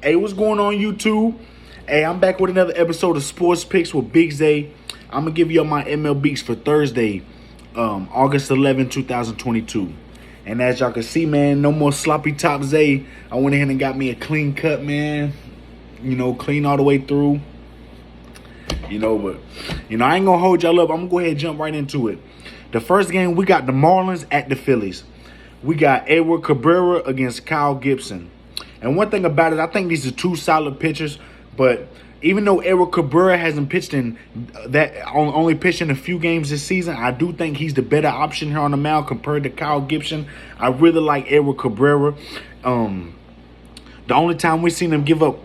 Hey, what's going on, YouTube? Hey, I'm back with another episode of Sports Picks with Big Zay. I'm going to give you all my MLBs for Thursday, August 11, 2022. And as y'all can see, man, no more sloppy top Zay. I went ahead and got me a clean cut, man. Clean all the way through. I ain't going to hold y'all up. I'm going to go ahead and jump right into it. The first game, we got the Marlins at the Phillies. We got Edward Cabrera against Kyle Gibson. And one thing about it, I think these are two solid pitchers. But even though Edward Cabrera hasn't pitched only pitched in a few games this season, I do think he's the better option here on the mound compared to Kyle Gibson. I really like Edward Cabrera. The only time we've seen him give up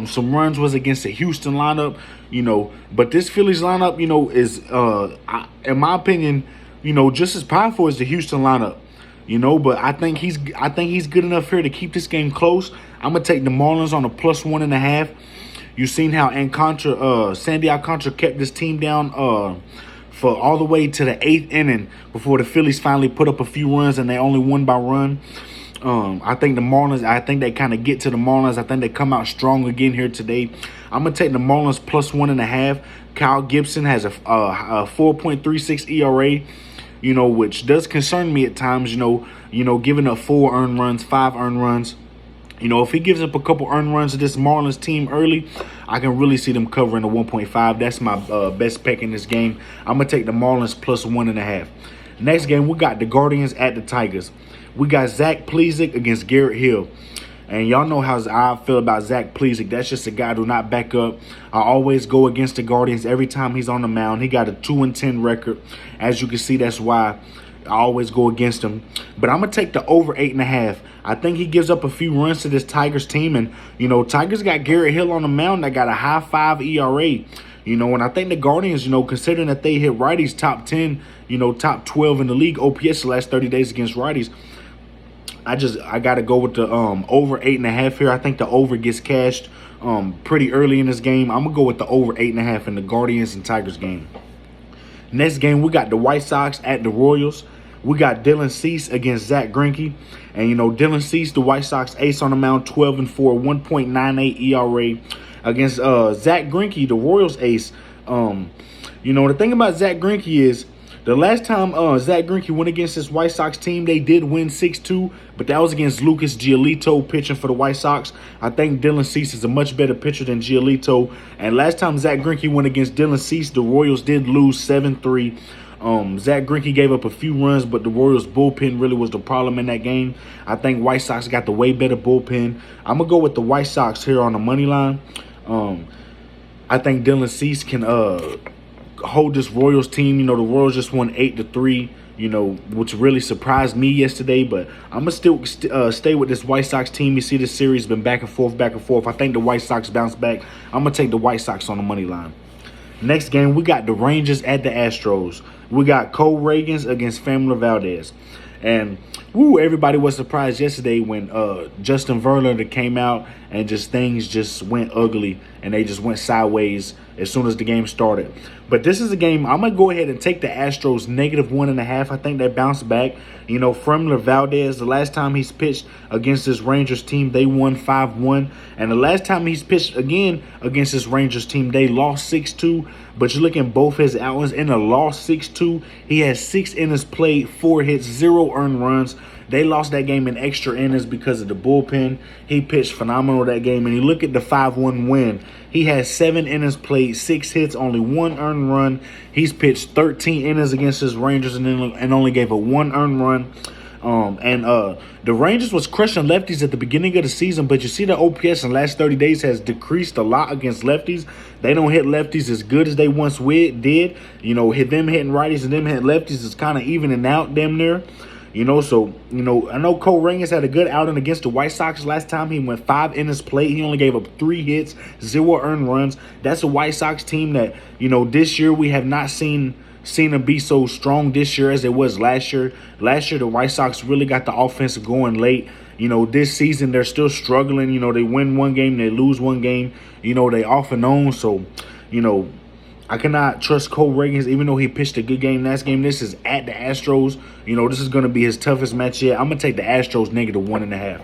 some runs was against the Houston lineup, But this Phillies lineup, is, in my opinion, just as powerful as the Houston lineup. But I think he's good enough here to keep this game close. I'm gonna take the Marlins on a +1.5. You've seen how Sandy Alcantara kept this team down for all the way to the 8th inning before the Phillies finally put up a few runs, and they only won by one. I think the Marlins, they kind of get to the Marlins. I think they come out strong again here today. I'm going to take the Marlins +1.5. Kyle Gibson has a 4.36 ERA, which does concern me at times, giving up 4 earned runs, 5 earned runs. If he gives up a couple earned runs to this Marlins team early, I can really see them covering the 1.5. That's my best pick in this game. I'm going to take the Marlins +1.5. Next game, we got the Guardians at the Tigers. We got Zach Plesac against Garrett Hill. And y'all know how I feel about Zach Plesac. That's just a guy who do not back up. I always go against the Guardians every time he's on the mound. He got a 2-10 record. As you can see, that's why I always go against him. But I'm going to take the over 8.5. I think he gives up a few runs to this Tigers team. And, Tigers got Garrett Hill on the mound that got a high 5 ERA. And I think the Guardians, considering that they hit righties top 10, top 12 in the league OPS the last 30 days against righties, I got to go with the over 8.5 here. I think the over gets cashed pretty early in this game. I'm going to go with the over 8.5 in the Guardians and Tigers game. Next game, we got the White Sox at the Royals. We got Dylan Cease against Zach Greinke. And, Dylan Cease, the White Sox ace on the mound, 12-4, 1.98 ERA. Against Zach Greinke, the Royals ace. The thing about Zach Greinke is the last time Zach Greinke went against this White Sox team, they did win 6-2, but that was against Lucas Giolito pitching for the White Sox. I think Dylan Cease is a much better pitcher than Giolito. And last time Zach Greinke went against Dylan Cease, the Royals did lose 7-3. Zach Greinke gave up a few runs, but the Royals bullpen really was the problem in that game. I think White Sox got the way better bullpen. I'm going to go with the White Sox here on the money line. I think Dylan Cease can hold this Royals team. The Royals just won 8-3, which really surprised me yesterday. But I'm going to still stay with this White Sox team. You see this series been back and forth, back and forth. I think the White Sox bounce back. I'm going to take the White Sox on the money line. Next game, we got the Rangers at the Astros. We got Cole Ragans against Framber Valdez. And everybody was surprised yesterday when Justin Verlander came out and things just went ugly and they just went sideways as soon as the game started. But this is a game I'm going to go ahead and take the Astros -1.5. I think they bounced back. Framber Valdez, the last time he's pitched against this Rangers team, they won 5-1. And the last time he's pitched again against this Rangers team, they lost 6-2. But you look at both his outings in the loss 6-2, he has 6 innings played, 4 hits, 0 earned runs. They lost that game in extra innings because of the bullpen. He pitched phenomenal that game. And you look at the 5-1 win. He has 7 innings played, 6 hits, only 1 earned run. He's pitched 13 innings against his Rangers and only gave a 1 earned run. The Rangers was crushing lefties at the beginning of the season, but you see the OPS in the last 30 days has decreased a lot against lefties. They don't hit lefties as good as they once did. Hit them hitting righties and them hitting lefties is kind of evening out damn near. I know Cole Ragans had a good outing against the White Sox last time. He went 5 innings played. He only gave up 3 hits, 0 earned runs. That's a White Sox team that, this year we have not seen them be so strong this year as it was last year. Last year, the White Sox really got the offense going late. This season they're still struggling. They win one game, they lose one game. They off and on. So, I cannot trust Cole Ragans, even though he pitched a good game last game. This is at the Astros. This is going to be his toughest match yet. I'm going to take the Astros -1.5.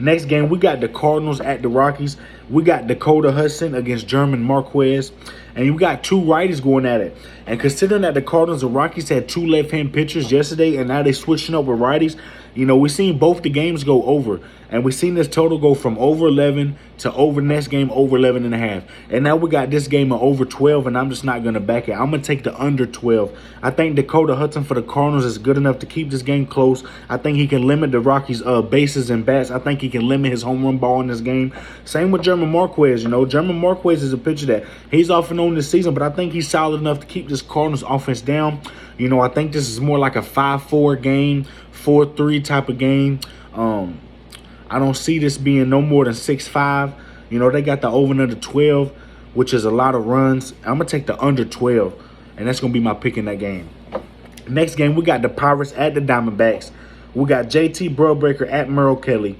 Next game, we got the Cardinals at the Rockies. We got Dakota Hudson against German Marquez. And you got two righties going at it. And considering that the Cardinals and Rockies had two left-hand pitchers yesterday, and now they're switching up with righties, we've seen both the games go over. And we've seen this total go from over 11 to over next game over 11.5. And now we got this game of over 12, and I'm just not going to back it. I'm going to take the under 12. I think Dakota Hudson for the Cardinals is good enough to keep this game close. I think he can limit the Rockies' bases and bats. I think he can limit his home run ball in this game. Same with German Marquez. German Marquez is a pitcher that he's off and on this season, but I think he's solid enough to keep this Cardinals offense down. I think this is more like a 5-4 game, 4-3 type of game. I don't see this being no more than 6-5. They got the over and under 12, which is a lot of runs. I'm going to take the under 12, and that's going to be my pick in that game. Next game, we got the Pirates at the Diamondbacks. We got JT Brubaker at Merrill Kelly.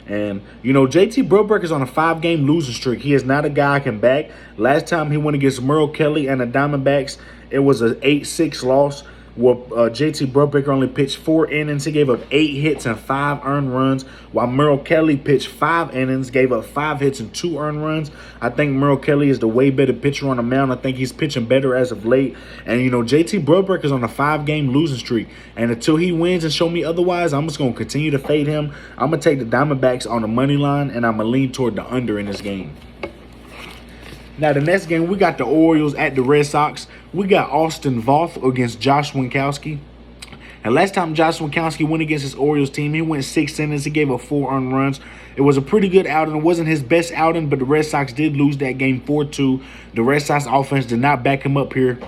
And, JT Brubaker's on a 5-game losing streak. He is not a guy I can back. Last time he went against Merrill Kelly and the Diamondbacks, it was an 8-6 loss. Where JT Brubaker only pitched 4 innings. He gave up 8 hits and 5 earned runs, while Merrill Kelly pitched 5 innings, gave up 5 hits and 2 earned runs. I think Merrill Kelly is the way better pitcher on the mound. I think he's pitching better as of late. And, JT Brubaker's on a 5-game losing streak. And until he wins and show me otherwise, I'm just going to continue to fade him. I'm going to take the Diamondbacks on the money line, and I'm going to lean toward the under in this game. Now, the next game, we got the Orioles at the Red Sox. We got Austin Voth against Josh Winkowski. And last time Josh Winkowski went against his Orioles team, he went 6 innings. He gave up 4 earned runs. It was a pretty good outing. It wasn't his best outing, but the Red Sox did lose that game 4-2. The Red Sox offense did not back him up here.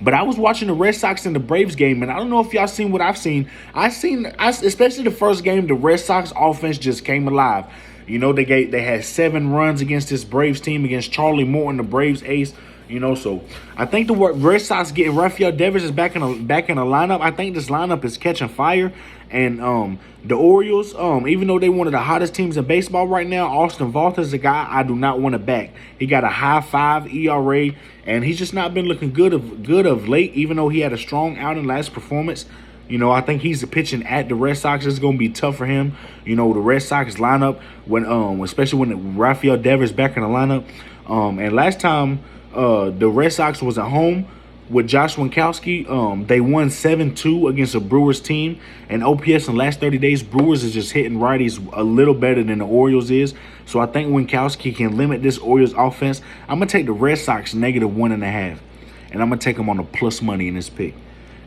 But I was watching the Red Sox and the Braves game, and I don't know if y'all seen what I've seen. Especially the first game, the Red Sox offense just came alive. They had 7 runs against this Braves team, against Charlie Morton, the Braves ace. So I think the Red Sox getting Rafael Devers is back in the lineup. I think this lineup is catching fire. And the Orioles, even though they one of the hottest teams in baseball right now, Austin Voth is a guy I do not want to back. He got a high 5 ERA, and he's just not been looking good of late, even though he had a strong outing last performance. I think he's pitching at the Red Sox. It's going to be tough for him. The Red Sox lineup, especially when Rafael Devers back in the lineup. And last time the Red Sox was at home with Josh Winkowski, they won 7-2 against a Brewers team. And OPS in the last 30 days, Brewers is just hitting righties a little better than the Orioles is. So I think Winkowski can limit this Orioles offense. I'm going to take the Red Sox -1.5. And I'm going to take them on the plus money in this pick.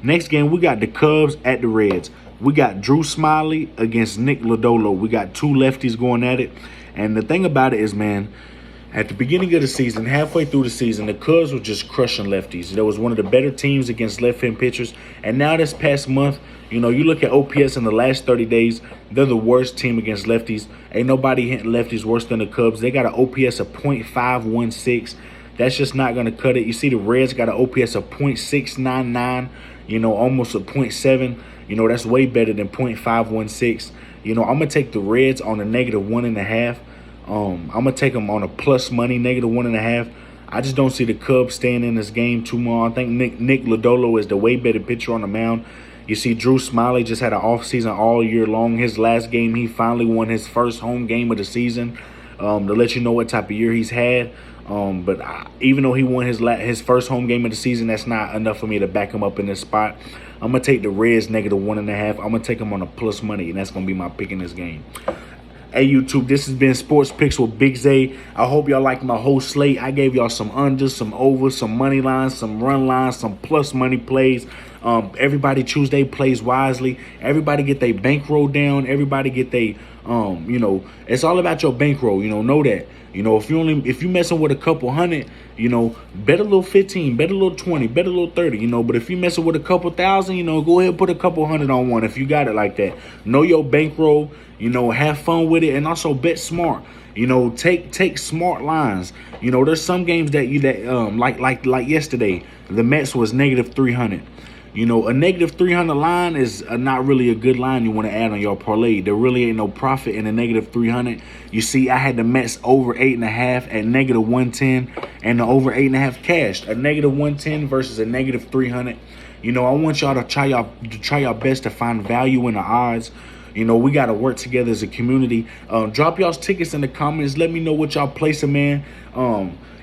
Next game, we got the Cubs at the Reds. We got Drew Smiley against Nick Lodolo. We got 2 lefties going at it. And the thing about it is, man, at the beginning of the season, halfway through the season, the Cubs were just crushing lefties. They was one of the better teams against left-hand pitchers. And now this past month, you look at OPS in the last 30 days, they're the worst team against lefties. Ain't nobody hitting lefties worse than the Cubs. They got an OPS of .516. That's just not going to cut it. You see the Reds got an OPS of .699. Almost a .7. That's way better than .516. I'm going to take the Reds on a -1.5. I'm going to take them on a plus money, -1.5. I just don't see the Cubs staying in this game too long. I think Nick Lodolo is the way better pitcher on the mound. You see, Drew Smiley just had an offseason all year long. His last game, he finally won his first home game of the season, to let you know what type of year he's had. But even though he won his first home game of the season, that's not enough for me to back him up in this spot. I'm going to take the Reds -1.5. I'm going to take them on a plus money, and that's going to be my pick in this game. Hey, YouTube, this has been Sports Picks with Big Zay. I hope y'all liked my whole slate. I gave y'all some unders, some overs, some money lines, some run lines, some plus money plays. Everybody Tuesday plays wisely. Everybody get their bankroll down. Everybody get their, it's all about your bankroll. Know that. If you messing with a couple hundred, bet a little 15, bet a little 20, bet a little 30, but if you messing with a couple thousand, go ahead and put a couple hundred on one if you got it like that. Know your bankroll, have fun with it, and also bet smart. Take smart lines. There's some games that like yesterday, the Mets was -300. A -300 line is not really a good line you want to add on your parlay. There really ain't no profit in a -300. You see, I had the Mets over 8.5 at -110, and the over 8.5 cashed. A -110 versus a -300. I want y'all to try your best to find value in the odds. You know, we got to work together as a community. Drop y'all's tickets in the comments. Let me know what y'all placing, man.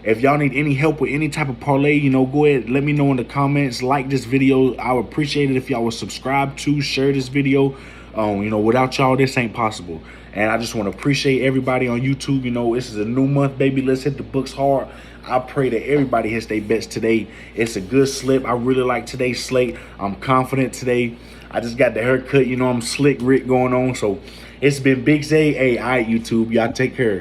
If y'all need any help with any type of parlay, you know, go ahead, let me know in the comments. Like this video. I would appreciate it if y'all would subscribe to, share this video. You know, without y'all, this ain't possible. And I just want to appreciate everybody on YouTube. You know, this is a new month, baby. Let's hit the books hard. I pray that everybody hits their bets today. It's a good slip. I really like today's slate. I'm confident today. I just got the haircut. You know, I'm slick Rick going on. So it's been Big Zay. Hey, all right, YouTube. Y'all take care.